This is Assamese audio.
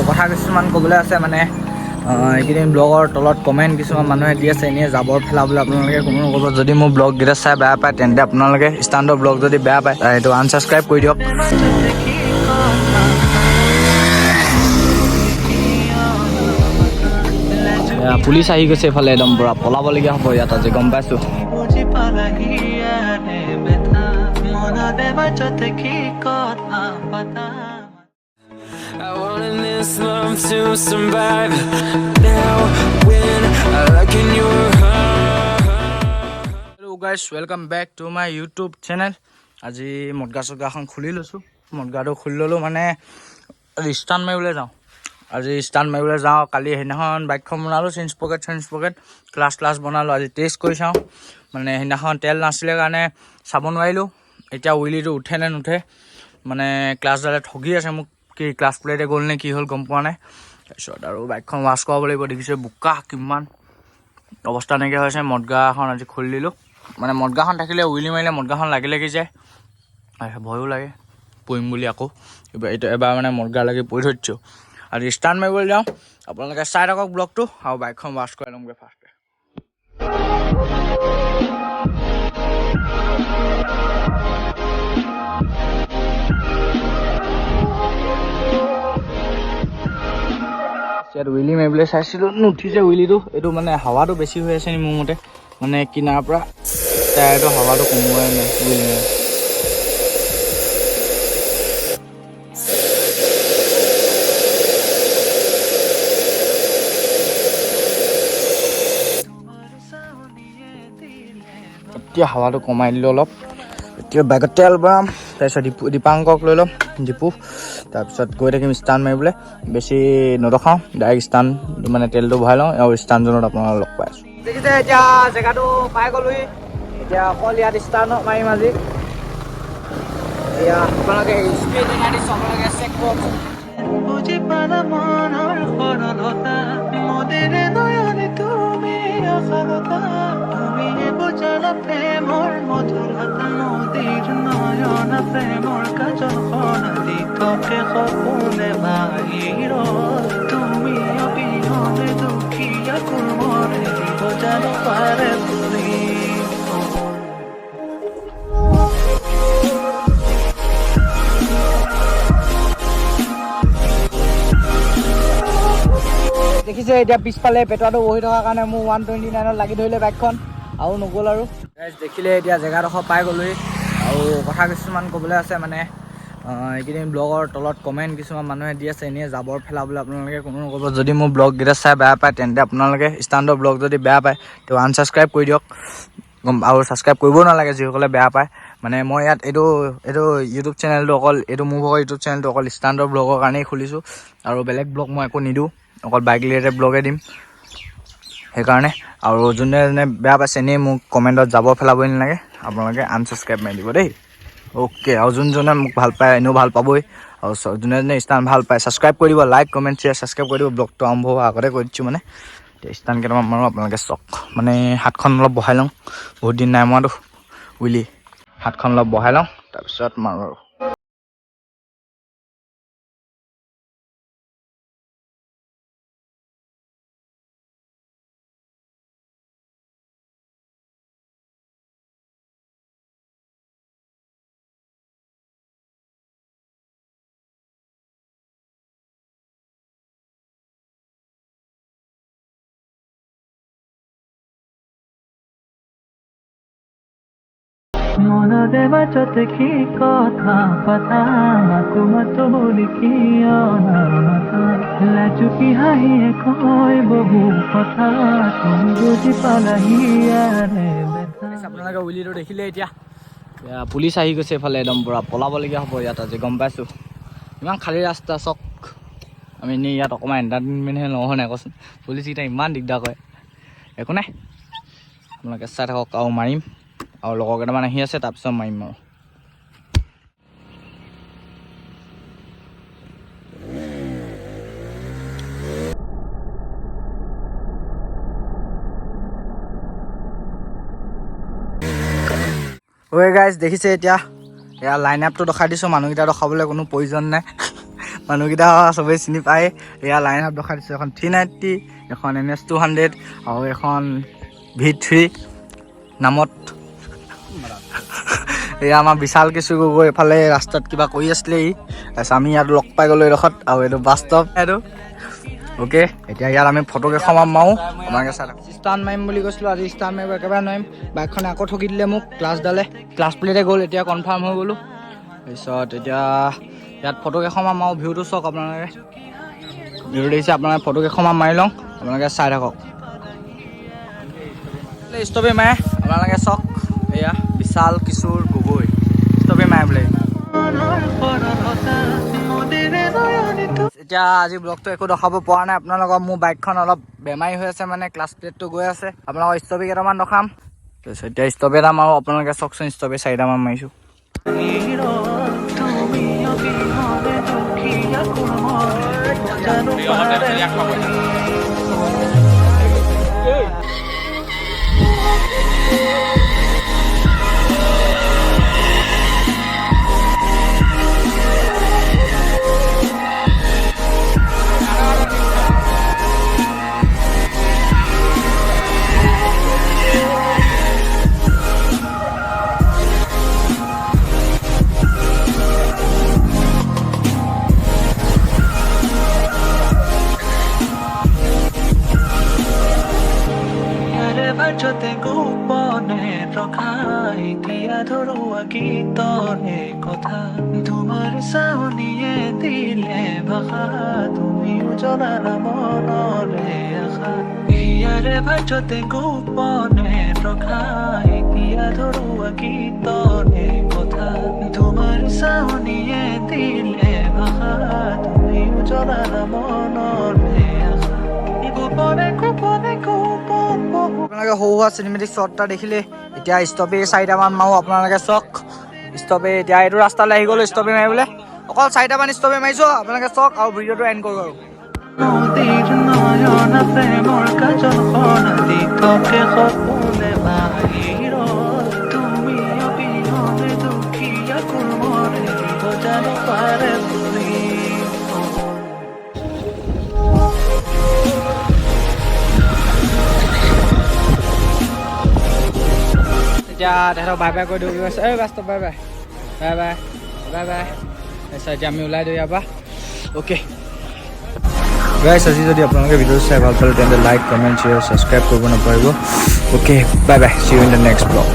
কথা কিছুমান ক'বলৈ আছে মানে এইকেইদিন ব্লগৰ তলত কমেণ্ট কিছুমান মানুহে দি আছে এনেই জাবৰ পেলাবলৈ আপোনালোকে কোনো নক'ব। যদি মোৰ ব্লগকেইটা চাই বেয়া পায় তেন্তে আপোনালোকে ষ্টাণ্ডৰ ব্লগ যদি বেয়া পায় এইটো আনছাবস্ক্ৰাইব কৰি দিয়ক। পুলিচ আহি গৈছে এইফালে একদম পুৰা পলাবলগীয়া হ'ব ইয়াত আজি গম পাইছোঁ। I wanted this love to survive now when I look in your heart. Hello guys, welcome back to my YouTube channel. আজি মদগা চদগাখন খুলি লৈছোঁ। মদগাটো খুলি ল'লোঁ মানে ষ্টাণ্ট মাৰিবলৈ যাওঁ। আজি ষ্টাণ্ট মাৰিবলৈ যাওঁ। কালি সেইদিনাখন বাইকখন বনালোঁ চেঞ্জ পকেট ক্লাছ বনালোঁ। আজি টেষ্ট কৰি চাওঁ মানে সেইদিনাখন তেল নাছিলে কাৰণে চাব নোৱাৰিলোঁ। এতিয়া উইলিটো উঠে নে নুঠে মানে ক্লাছডালে ঠগি আছে মোক। কি ক্লাছ প্লেটে গ'ল নে কি হ'ল গম পোৱা নাই। তাৰপিছত আৰু বাইকখন ৱাছ কৰাব লাগিব। দেখিছোঁ বোকা কিমান অৱস্থা নাইকিয়া হৈছে। মদগাখন আজি খুলি দিলোঁ মানে মদগাখন থাকিলে উইলি মাৰিলে মদগাখন লাগি যায় ভয়ো লাগে পৰিম বুলি আকৌ এবাৰ মানে মদগা লাগি পৰি থৈ দিছোঁ। আজি ষ্টাণ্ট মাৰিবলৈ যাওঁ। আপোনালোকে চাই থাকক ব্লগটো আৰু বাইকখন ৱাছ কৰাই ল'মগৈ ফাৰ্ষ্টে। ইয়াত উইলি মাৰিবলৈ চাইছিলোঁ নুঠিছে উইলিটো। এইটো মানে হাৱাটো বেছি হৈ আছে নি মোৰ মতে মানে কিনাৰ পৰা টায়াৰটো হাৱাটো কমোৱাই নাই উইলি মাৰি। এতিয়া হাৱাটো কমাই দিলোঁ অলপ। এতিয়া বাইকত তেল ভৰাম তাৰপিছত দীপাংকক লৈ ল'ম দীপু তাৰপিছত গৈ থাকিম ষ্টাণ্ট মাৰিবলৈ। বেছি নৰখাওঁ ডাইৰেক্ট ষ্টাণ্ট মানে তেলটো ভৰাই লওঁ আৰু ষ্টাণ্ট জোনত আপোনালোকক লগ পাই আছোঁ। দেখিছে এতিয়া জেগাটো পাই গ'লোহি। এতিয়া অকল ইয়াত ষ্টাণ্ট মাৰিম আজি। এতিয়া আপোনালোকে স্পীড জেগা দিছোঁ আপোনালোকে চেক কৰক। বুজি পালা মনৰ সৰলতা মদিৰে নয়নে তুমি অসালতা তুমি বুজালা প্ৰেমৰ মধুৰতা নদীৰ নয়ন প্ৰেমৰ কাজল সনালি তোকে সপোনে বাহিৰ তুমি অবিহনে দুখীয়া কুমৰে বুজাব পাৰে তুমি। দেখিছে এতিয়া পিছফালে পেটুৱাটো বহি থকাৰ কাৰণে মোৰ 129ত লাগি ধৰিলে বাইকখন আৰু নগ'ল আৰু দেখিলে এতিয়া জেগাডোখৰ পাই গ'লোহি। আৰু কথা কিছুমান ক'বলৈ আছে মানে এইকেইদিন ব্লগৰ তলত কমেণ্ট কিছুমান মানুহে দি আছে এনেই জাবৰ পেলাবলৈ আপোনালোকে কোনো নক'ব। যদি মোৰ ব্লগকেইটা চাই বেয়া পায় তেন্তে আপোনালোকে ষ্টাণ্ডৰ ব্লগ যদি বেয়া পায় তো আনছাবস্ক্ৰাইব কৰি দিয়ক আৰু ছাবস্ক্ৰাইব কৰিবও নালাগে যিসকলে বেয়া পায়। মানে মই ইয়াত এইটো ইউটিউব চেনেলটো অকল এইটো মোৰ ভাগৰ ইউটিউব চেনেলটো অকল ষ্টাণ্ডৰ ব্লগৰ কাৰণেই খুলিছোঁ আৰু বেলেগ ব্লগ মই একো নিদিওঁ অকল বাইক ৰিলেটেড ব্লগে দিম সেইকাৰণে। আৰু যোনে যোনে বেয়া পাইছে এনেই মোক কমেণ্টত যাব পেলাবই নালাগে আপোনালোকে আনছাবস্ক্ৰাইব মাৰি দিব দেই। অ'কে আৰু যোনজনে মোক ভাল পায় এনেও ভাল পাবই আৰু যোনে যোনে ষ্টাণ্ট ভাল পায় ছাবস্ক্ৰাইব কৰি দিব। লাইক কমেণ্ট শ্বেয়াৰ ছাবস্ক্ৰাইব কৰি দিব। ব্লগটো আৰম্ভ হোৱাৰ আগতে কৰি দিছোঁ মানে ষ্টাণ্ট কেইটামান মাৰোঁ আপোনালোকে চাওক। মানে হাতখন অলপ বহাই লওঁ বহুত দিন নাই মৰাটো উইলি হাতখন অলপ বহাই লওঁ তাৰপিছত মাৰোঁ আৰু। মনতে বাজতে কি কথা পাতা মাতো মাতো বুলি কিয় নামাতা লাজুকি হাঁহিয়ে কয় বহু কথা তুমি বুজি পালাহি ইয়াৰে বেথা। আপোনালোকে উইলিটো দেখিলে এতিয়া পুলিচ আহি গৈছে এইফালে একদম পুৰা পলাবলগীয়া হ'ব ইয়াত আজি গম পাইছোঁ। ইমান খালী ৰাস্তা চক আমি এনেই ইয়াত অকণমান এণ্টাৰটেইনমেণ্টহে লওঁ হয় নাই কচোন। পুলিচকেইটা ইমান দিগদাৰ কৰে একো নাই আপোনালোকে চাই থাকক আৰু মাৰিম আৰু লগৰ কেইটামান আহি আছে তাৰপিছত মাৰিম আৰু। ঐ গাইজ দেখিছে এতিয়া এয়া লাইন আপটো দেখাই দিছোঁ। মানুহকেইটা ৰখাবলৈ কোনো প্ৰয়োজন নাই মানুহকেইটা চবেই চিনি পায়। এয়া লাইন আপ দেখাই দিছোঁ, এখন 390, এখন NS 200 আৰু এখন V3 নামত। এয়া আমাৰ বিশাল কিছু গগৈ এফালে ৰাস্তাত কিবা কৰি আছিলে তাৰপিছত আমি ইয়াত লগ পাই গ'লোঁ এইডোখৰত। আৰু এইটো বাছ ষ্টপ এইটো। অ'কে, এতিয়া ইয়াত আমি ফটো কেইখনমান মাৰোঁ। আপোনালোকে চাই ষ্টাণ্ট মাৰিম বুলি কৈছিলোঁ, আজি ষ্টাণ্ট মাৰিব একেবাৰে নোৱাৰিম। বাইকখনে আকৌ ঠগি দিলে মোক, ক্লাছ প্লেটে গ'ল। এতিয়া কনফাৰ্ম হৈ গ'লোঁ। তাৰপিছত এতিয়া ইয়াত ফটো কেইখনমান মাৰোঁ, ভিউটো চাওক আপোনালোকে। ভিডিঅ' দেখিছে আপোনালোকে, ফটো কেইখনমান মাৰি লওঁ, আপোনালোকে চাই থাকক। ষ্টপে মাৰে আপোনালোকে চাওক, এয়া বিশাল কিশোৰ গগৈ ষ্টপে মাৰে বোলে। এতিয়া আজি ব্লগটো একো দেখাব পৰা নাই আপোনালোকক। মোৰ বাইকখন অলপ বেমাৰী হৈ আছে, মানে ক্লাছ প্লেটটো গৈ আছে। আপোনালোকৰ ষ্টপে কেইটামান দেখাম। তাৰপিছত এতিয়া ষ্টপে এটা মাৰোঁ, আপোনালোকে চাওকচোন। ষ্টপে 4টামান মাৰিছোঁ। বাজতে গোপনে ৰখাই দিয়া ধৰুৱা গীতৰে কথা তোমাৰ চাউনিয়ে দিলে ভাষা তুমিও জনালা মনৰে আশা ইয়াৰে বাজতে গোপনে ৰখাই দিয়া ধৰুৱা গীতৰে কথা তোমাৰ চাউনিয়ে দিলে ভাষা তুমিও জনালা মনৰে আশা গোপনে গোপনে আপোনালোকে সৰু সুৰা চিনেমেটিক শ্বট এটা দেখিলে। এতিয়া ষ্টপে 4টামান মাৰোঁ, আপোনালোকে চাওক। ষ্টপে এতিয়া এইটো ৰাস্তালৈ আহি গ'লোঁ ষ্টপে মাৰিবলৈ। অকল 4টামান ষ্টপে মাৰিছোঁ, আপোনালোকে চাওক আৰু ভিডিঅ'টো এণ্ড কৰোঁ আৰু। এতিয়া তেহেঁতক বাই বাই কৰি দিব গৈছে। এই বাস্তৱ bye bye bye bye bye bye. তাৰপিছত এতিয়া আমি ওলাই দিওঁ ইয়াৰ পৰা। অ'কে গাইছ, আজি যদি আপোনালোকে ভিডিঅ' চাই ভাল পালে তেন্তে লাইক, কমেণ্ট, শ্বেয়াৰ, ছাবস্ক্ৰাইব কৰিব নাপাহৰিব। Okay, bye bye, see you in the next blog.